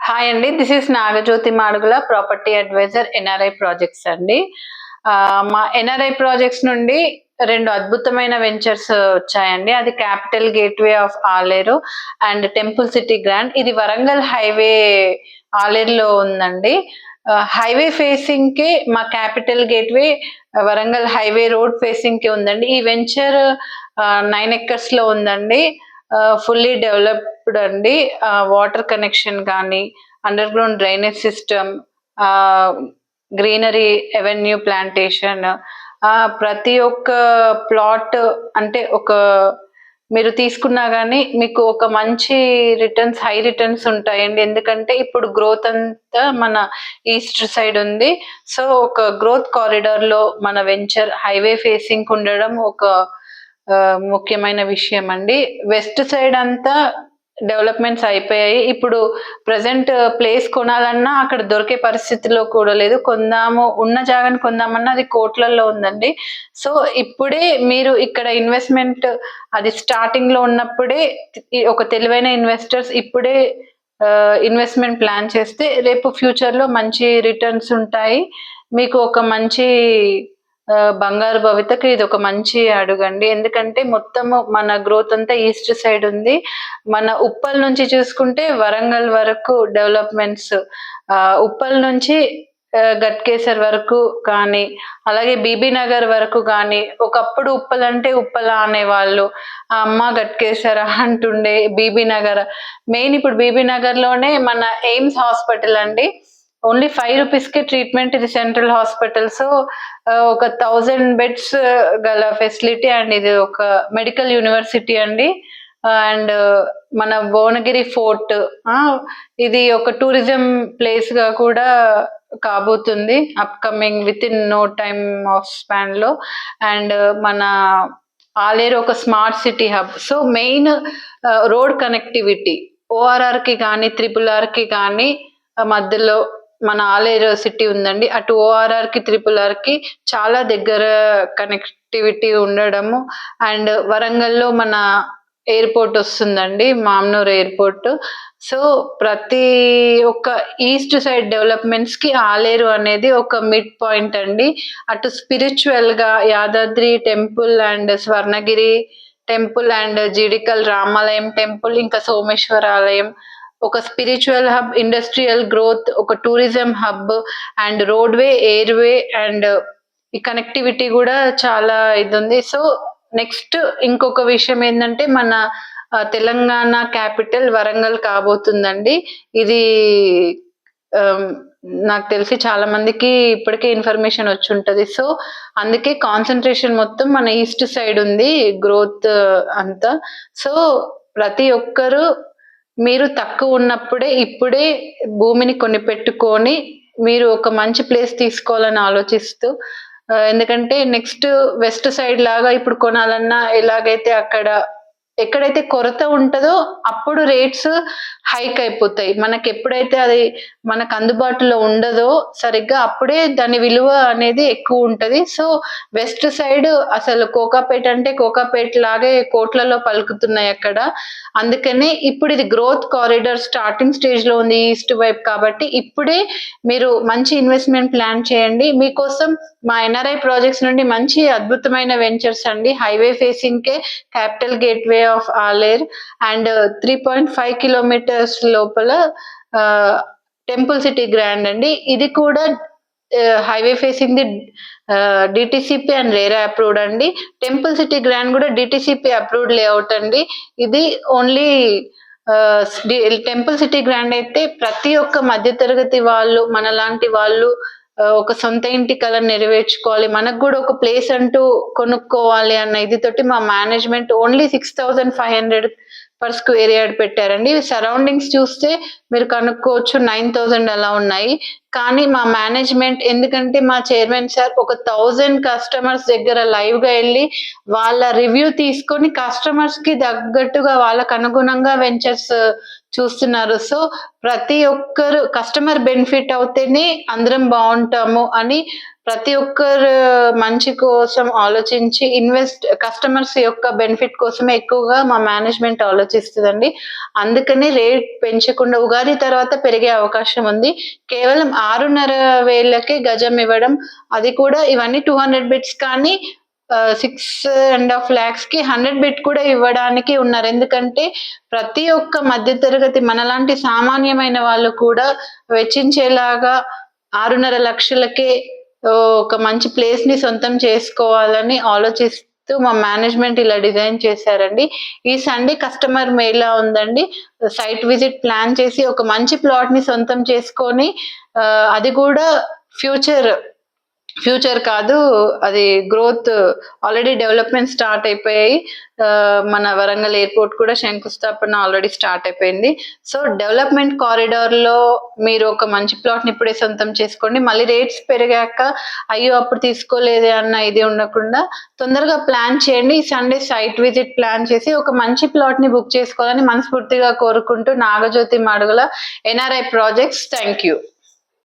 Hi అండి. This is Nagajyothi Madugula, property advisor, NRI projects అండి. మా ఎన్ఆర్ఐ ప్రాజెక్ట్స్ నుండి 2 అద్భుతమైన వెంచర్స్ వచ్చాయండి. అది capital gateway of Aler and temple city grand. ఇది వరంగల్ హైవే ఆలేరులో ఉందండి. హైవే ఫేసింగ్‌కే మా capital gateway Warangal highway road ఫేసింగ్‌కి ఉందండి. ఈ వెంచర్ 9 ఎకర్స్‌లో ఉందండి. ఫుల్లీ డెవలప్డ్ అండి. వాటర్ కనెక్షన్ కానీ, underground drainage system, greenery avenue plantation, ప్రతి ఒక్క ప్లాట్ అంటే మీరు తీసుకున్నా గానీ మీకు ఒక మంచి హై రిటర్న్స్ ఉంటాయండి. ఎందుకంటే ఇప్పుడు గ్రోత్ అంతా మన ఈస్ట్ సైడ్ ఉంది. సో ఒక గ్రోత్ కారిడార్ లో మన వెంచర్ హైవే ఫేసింగ్ ఉండడం ఒక ముఖ్యమైన విషయం అండి. వెస్ట్ సైడ్ అంతా డెవలప్మెంట్స్ అయిపోయాయి. ఇప్పుడు ప్రెజెంట్ ప్లేస్ కొనాలన్నా అక్కడ దొరికే పరిస్థితిలో కూడా లేదు. ఉన్న జాగాని కొందామన్నా అది కోట్లల్లో ఉందండి. సో ఇప్పుడే మీరు ఇక్కడ ఇన్వెస్ట్మెంట్ అది స్టార్టింగ్ లో ఉన్నప్పుడే ఒక తెలివైన ఇన్వెస్టర్స్ ఇప్పుడే ఇన్వెస్ట్మెంట్ ప్లాన్ చేస్తే రేపు ఫ్యూచర్ లో మంచి రిటర్న్స్ ఉంటాయి. మీకు ఒక మంచి బంగారు భవితకు ఇది ఒక మంచి అడుగండి. ఎందుకంటే మొత్తము మన గ్రోత్ అంతా ఈస్ట్ సైడ్ ఉంది. మన ఉప్పల్ నుంచి చూసుకుంటే వరంగల్ వరకు డెవలప్మెంట్స్, ఉప్పల్ నుంచి గట్కేసర్ వరకు కానీ, అలాగే బీబీ నగర్ వరకు కానీ, ఒకప్పుడు ఉప్పల్ అంటే ఉప్పల అనేవాళ్ళు, అమ్మ గట్కేసర్ అంటుండే. బీబీ నగర్ మెయిన్, ఇప్పుడు బీబీ నగర్ లోనే మన ఎయిమ్స్ హాస్పిటల్ అండి. ఓన్లీ 5 రూపీస్‌కే ట్రీట్మెంట్. ఇది సెంట్రల్ హాస్పిటల్. సో ఒక 1000 బెడ్స్ గల ఫెసిలిటీ అండ్ ఇది ఒక మెడికల్ యూనివర్సిటీ అండి. అండ్ మన భువనగిరి ఫోర్ట్, ఇది ఒక టూరిజం ప్లేస్ గా కూడా కాబోతుంది upcoming with in no time of span లో. అండ్ మన ఆలేరు ఒక smart city hub. So main road connectivity ORR కి కానీ, త్రిపుల్ ఆర్ కి కానీ మధ్యలో మన ఆలేరు సిటీ ఉందండి. అటు ఓఆర్ఆర్ కి, త్రిపుల్ ఆర్ కి చాలా దగ్గర కనెక్టివిటీ ఉండడము. అండ్ వరంగల్లో మన ఎయిర్పోర్ట్ వస్తుందండి, మామ్నూర్ ఎయిర్పోర్ట్. సో ప్రతి ఒక్క ఈస్ట్ సైడ్ డెవలప్మెంట్స్ కి ఆలేరు అనేది ఒక మిడ్ పాయింట్ అండి. అటు స్పిరిచువల్ గా Yadadri temple and Swarnagiri temple and జిడికల్ రామాలయం టెంపుల్, ఇంకా సోమేశ్వర ఆలయం, ఒక స్పిరిచువల్ హబ్, ఇండస్ట్రియల్ గ్రోత్, ఒక tourism hub and roadway, airway and ఈ కనెక్టివిటీ కూడా చాలా ఇది ఉంది. సో నెక్స్ట్ ఇంకొక విషయం ఏంటంటే మన తెలంగాణ క్యాపిటల్ వరంగల్ కాబోతుందండి. ఇది నాకు తెలిసి చాలా మందికి ఇప్పటికే ఇన్ఫర్మేషన్ వచ్చి ఉంటది. సో అందుకే కాన్సన్ట్రేషన్ మొత్తం మన ఈస్ట్ సైడ్ ఉంది, గ్రోత్ అంతా. సో ప్రతి ఒక్కరు మీరు తక్కువ ఉన్నప్పుడే ఇప్పుడే భూమిని కొనిపెట్టుకొని మీరు ఒక మంచి ప్లేస్ తీసుకోవాలని ఆలోచిస్తూ, ఎందుకంటే నెక్స్ట్ వెస్ట్ సైడ్ లాగా ఇప్పుడు కొనాలన్నా ఎలాగైతే ఎక్కడైతే కొరత ఉంటదో అప్పుడు రేట్స్ హైక్ అయిపోతాయి. మనకి ఎప్పుడైతే అది మనకు అందుబాటులో ఉండదో సరిగ్గా అప్పుడే దాని విలువ అనేది ఎక్కువ ఉంటది. సో వెస్ట్ సైడ్ అసలు కోకాపేట అంటే కోకాపేట లాగే కోట్లలో పలుకుతున్నాయి అక్కడ. అందుకనే ఇప్పుడు ఇది గ్రోత్ కారిడార్ స్టార్టింగ్ స్టేజ్ లో ఉంది ఈస్ట్ వైపు. కాబట్టి ఇప్పుడే మీరు మంచి ఇన్వెస్ట్మెంట్ ప్లాన్ చేయండి. మీకోసం మా ఎన్ఆర్ఐ ప్రాజెక్ట్స్ నుండి మంచి అద్భుతమైన వెంచర్స్ అండి. Highway facing K capital gateway of Aler and 3.5 kilometres లోపల టెంపుల్ సిటీ గ్రాండ్ అండి. ఇది కూడా highway facing the DTCP and RERA approved అండి. టెంపుల్ సిటీ గ్రాండ్ కూడా డిటిసిపి అప్రూవ్డ్ లేఅవుట్ అండి. ఇది ఓన్లీ టెంపుల్ సిటీ గ్రాండ్ అయితే ప్రతి ఒక్క మధ్యతరగతి వాళ్ళు, మనలాంటి వాళ్ళు ఒక సొంత ఇంటి కల నెరవేర్చుకోవాలి, మనకు కూడా ఒక ప్లేస్ అంటూ కొనుక్కోవాలి అన్న ఇది తోటి మా management only 6500 per square yard పెట్టారండి. సరౌండింగ్స్ చూస్తే మీరు కనుక్కోవచ్చు 9000 అలా ఉన్నాయి. కానీ మా మేనేజ్మెంట్, ఎందుకంటే మా చైర్మన్ సార్ ఒక 1000 కస్టమర్స్ దగ్గర లైవ్ గా వెళ్ళి వాళ్ళ రివ్యూ తీసుకొని కస్టమర్స్ కి తగ్గట్టుగా వాళ్ళకు అనుగుణంగా వెంచర్స్ చూస్తున్నారు. సో, ప్రతి ఒక్కరు కస్టమర్ బెనిఫిట్ అవుతేనే అందరం బావుంటాము అని ప్రతి ఒక్కరు మంచి కోసం ఆలోచించి కస్టమర్స్ యొక్క బెనిఫిట్ కోసమే ఎక్కువగా మా మేనేజ్‌మెంట్ ఆలోచిస్తదండి. అందుకని రేట్ పెంచకుండా ఉగాది తర్వాత పెరిగే అవకాశం ఉంది. కేవలం 6,500కే గజం ఇవ్వడం. అది కూడా ఇవన్నీ 200 బిట్స్ కానీ 6.5 లాక్స్‌కి 100 బిట్ కూడా ఇవ్వడానికి ఉన్నారు. ఎందుకంటే ప్రతి ఒక్క మధ్య తరగతి మనలాంటి సామాన్యమైన వాళ్ళు కూడా వెచ్చించేలాగా 6.5 లక్షలకే ఒక మంచి ప్లేస్‌ని సొంతం చేసుకోవాలని ఆలోచిస్తూ మా మేనేజ్‌మెంట్ ఇలా డిజైన్ చేశారండి. ఈ సండే కస్టమర్ మేళా ఉందండి. సైట్ విజిట్ ప్లాన్ చేసి ఒక మంచి ప్లాట్‌ని సొంతం చేసుకొని అది కూడా ఫ్యూచర్ ఫ్యూచర్ కాదు. అది గ్రోత్ ఆల్రెడీ డెవలప్‌మెంట్ స్టార్ట్ అయిపోయాయి. మన వరంగల్ ఎయిర్‌పోర్ట్ కూడా శంకుస్థాపన ఆల్రెడీ స్టార్ట్ అయిపోయింది. సో, డెవలప్‌మెంట్ కారిడార్‌లో మీరు ఒక మంచి ప్లాట్‌ని ఇప్పుడే సొంతం చేసుకోండి. మళ్ళీ రేట్స్ పెరిగాక అయ్యో! అప్పుడు తీసుకోలేదే అన్న ఇది ఉండకుండా తొందరగా ప్లాన్ చేయండి. ఈ సండే సైట్ విజిట్ ప్లాన్ చేసి ఒక మంచి ప్లాట్‌ని బుక్ చేసుకోవాలని మనస్ఫూర్తిగా కోరుకుంటూ Nagajyothi Madugula NRI projects. Thank you.